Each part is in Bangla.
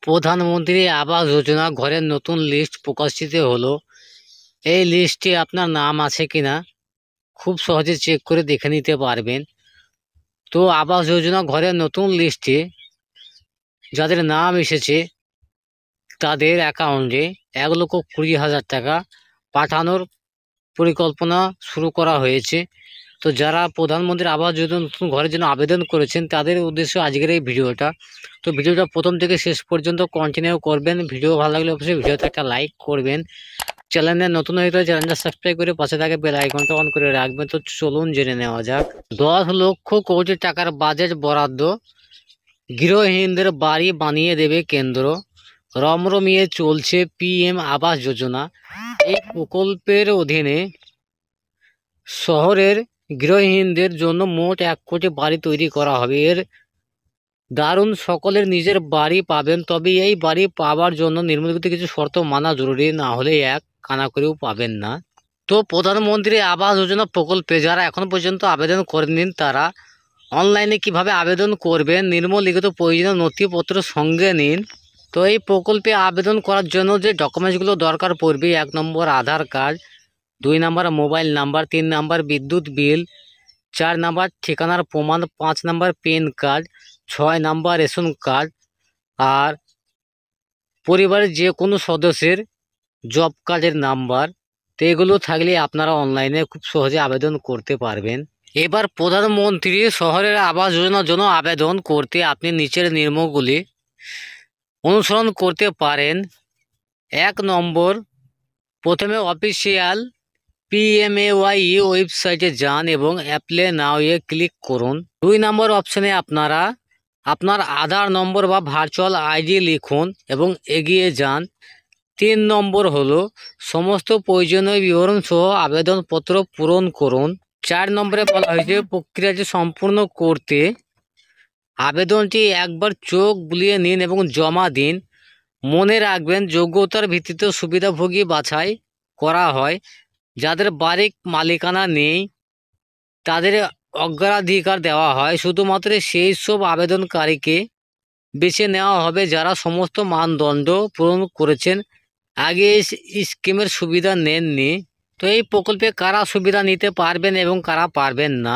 প্রধানমন্ত্রী আবাস যোজনা ঘরের নতুন লিস্ট প্রকাশিত হলো। এই লিস্টে আপনার নাম আছে কিনা খুব সহজে চেক করে দেখে নিতে পারবেন। তো আবাস যোজনা ঘরের নতুন লিস্টে যাদের নাম এসেছে তাদের অ্যাকাউন্টে 1,20,000 টাকা পাঠানোর পরিকল্পনা শুরু করা হয়েছে। তো যারা প্রধানমন্ত্রী আবাস যোজনা নতুন ঘরের জন্য আবেদন করেছেন তাদের উদ্দেশ্যে আজকের এই ভিডিওটা। তো ভিডিওটা প্রথম থেকে শেষ পর্যন্ত কন্টিনিউ করবেন। ভিডিও ভালো লাগলে অবশ্যই ভিডিওতে একটা লাইক করবেন। চ্যানেলে নতুন হয়ে গেলে চ্যানেলটা সাবস্ক্রাইব করে পাশে থাকে বেল আইকনটা অন করে রাখবেন। তো চলুন জেনে নেওয়া যাক। 10,00,00,000 কোটি টাকার বাজেট বরাদ্দ, গৃহহীনদের বাড়ি বানিয়ে দেবে কেন্দ্র। রমরমিয়ে চলছে PM আবাস যোজনা। এই প্রকল্পের অধীনে শহরের গৃহহীনদের জন্য মোট 1 কোটি বাড়ি তৈরি করা হবে। এর দারুণ সকলের নিজের বাড়ি পাবেন, তবে এই বাড়ি পাওয়ার জন্য নিম্নলিখিত কিছু শর্ত মানা জরুরি, না হলে এক কানা করেও পাবেন না। তো প্রধানমন্ত্রী আবাস যোজনা প্রকল্পে যারা এখন পর্যন্ত আবেদন করেননি তারা অনলাইনে কিভাবে আবেদন করবেন, নিম্নলিখিত প্রয়োজনীয় নথিপত্র সঙ্গে নিন। তো এই প্রকল্পে আবেদন করার জন্য যে ডকুমেন্টসগুলো দরকার পড়বে: 1 নম্বর আধার কার্ড, 2 নম্বর মোবাইল নাম্বার, 3 নম্বর বিদ্যুৎ বিল, 4 নম্বর ঠিকানার প্রমাণ, 5 নম্বর প্যান কার্ড, 6 নম্বর রেশন কার্ড, আর পরিবারের যে কোনো সদস্যের জব কার্ডের নাম্বার। তো এগুলো থাকলে আপনারা অনলাইনে খুব সহজে আবেদন করতে পারবেন। এবার প্রধানমন্ত্রী শহরের আবাস যোজনার জন্য আবেদন করতে আপনি নিচের নিয়মগুলি অনুসরণ করতে পারেন। 1 নম্বর, প্রথমে অফিসিয়াল PMAY ওয়েবসাইটে যান এবং অ্যাপ্লাই নাও এ ক্লিক করুন। 2 নম্বর অপশানে আপনারা আপনার আধার নম্বর বা ভার্চুয়াল আইডি লিখুন এবং এগিয়ে যান। 3 নম্বর হলো সমস্ত প্রয়োজনীয় বিবরণ সহ আবেদনপত্র পূরণ করুন। 4 নম্বরে বলা হয়েছে প্রক্রিয়াটি সম্পূর্ণ করতে আবেদনটি একবার চোখ বুলিয়ে নিন এবং জমা দিন। মনে রাখবেন, যোগ্যতার ভিত্তিতে সুবিধাভোগী বাছাই করা হয়। যাদের বাড়ির মালিকানা নেই তাদের অগ্রাধিকার দেওয়া হয়। শুধুমাত্র সেই সব আবেদনকারীকে বেছে নেওয়া হবে যারা সমস্ত মানদণ্ড পূরণ করেছেন, আগে স্কিমের সুবিধা নেননি। তো এই প্রকল্পে কারা সুবিধা নিতে পারবেন এবং কারা পারবেন না?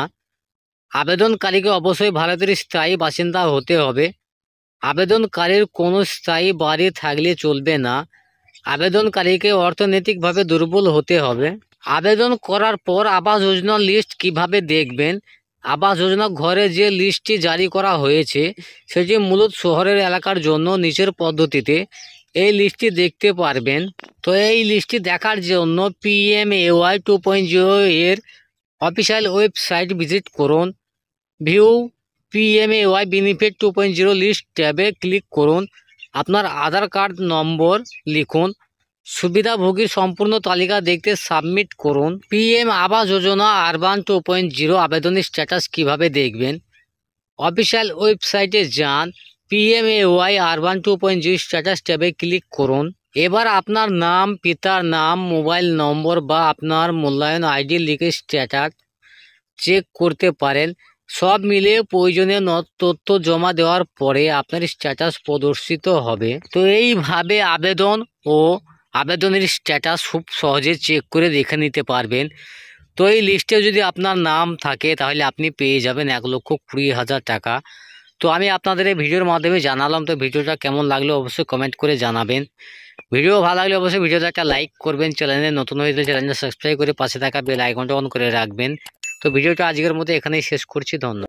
আবেদনকারীকে অবশ্যই ভারতের স্থায়ী বাসিন্দা হতে হবে। আবেদনকারীর কোনো স্থায়ী বাড়ি থাকলে চলবে না। আবেদনকারীকে অর্থনৈতিকভাবে দুর্বল হতে হবে। আবেদন করার পর আবাস যোজনার লিস্ট কিভাবে দেখবেন? আবাস যোজনা ঘরে যে লিস্টটি জারি করা হয়েছে সেটি মূলত শহরের এলাকার জন্য। নিচের পদ্ধতিতে এই লিস্টটি দেখতে পারবেন। তো এই লিস্টটি দেখার জন্য PMAY 2.0 এর অফিসিয়াল ওয়েবসাইট ভিজিট করুন। ভিউ PMAY বেনিফিট 2.0 লিস্ট ট্যাবে ক্লিক করুন। আপনার আধার কার্ড নম্বর লিখুন। সুবিধাভোগীর সম্পূর্ণ তালিকা দেখতে সাবমিট করুন। PM আবাস যোজনা আরবান 2.0 আবেদনের স্ট্যাটাস কিভাবে দেখবেন? অফিসিয়াল ওয়েবসাইটে যান, PMAY আরবান 2.0 স্ট্যাটাস ট্যাবে ক্লিক করুন। এবার আপনার নাম, পিতার নাম, মোবাইল নম্বর বা আপনার মূল্যায়ন আইডি লিখে স্ট্যাটাস চেক করতে পারেন। সব মিলিয়ে প্রয়োজনীয় তথ্য জমা দেওয়ার পরে আপনার স্ট্যাটাস প্রদর্শিত হবে। তো এইভাবে আবেদন ও আবেদনের স্ট্যাটাস খুব সহজে চেক করে দেখে নিতে পারবেন। তো এই লিস্টে যদি আপনার নাম থাকে তাহলে আপনি পেয়ে যাবেন 1,20,000 টাকা। তো আমি আপনাদের এই ভিডিওর মাধ্যমে জানালাম। তো ভিডিওটা কেমন লাগলো অবশ্যই কমেন্ট করে জানাবেন। ভিডিও ভালো লাগলে অবশ্যই ভিডিওতে একটা লাইক করবেন। চ্যানেলে নতুন হয়ে চ্যানেলটা সাবস্ক্রাইব করে পাশে থাকা বেল আইকনটা অন করে রাখবেন। তো ভিডিওটা আজকের মতো এখানেই শেষ করছি। ধন্যবাদ।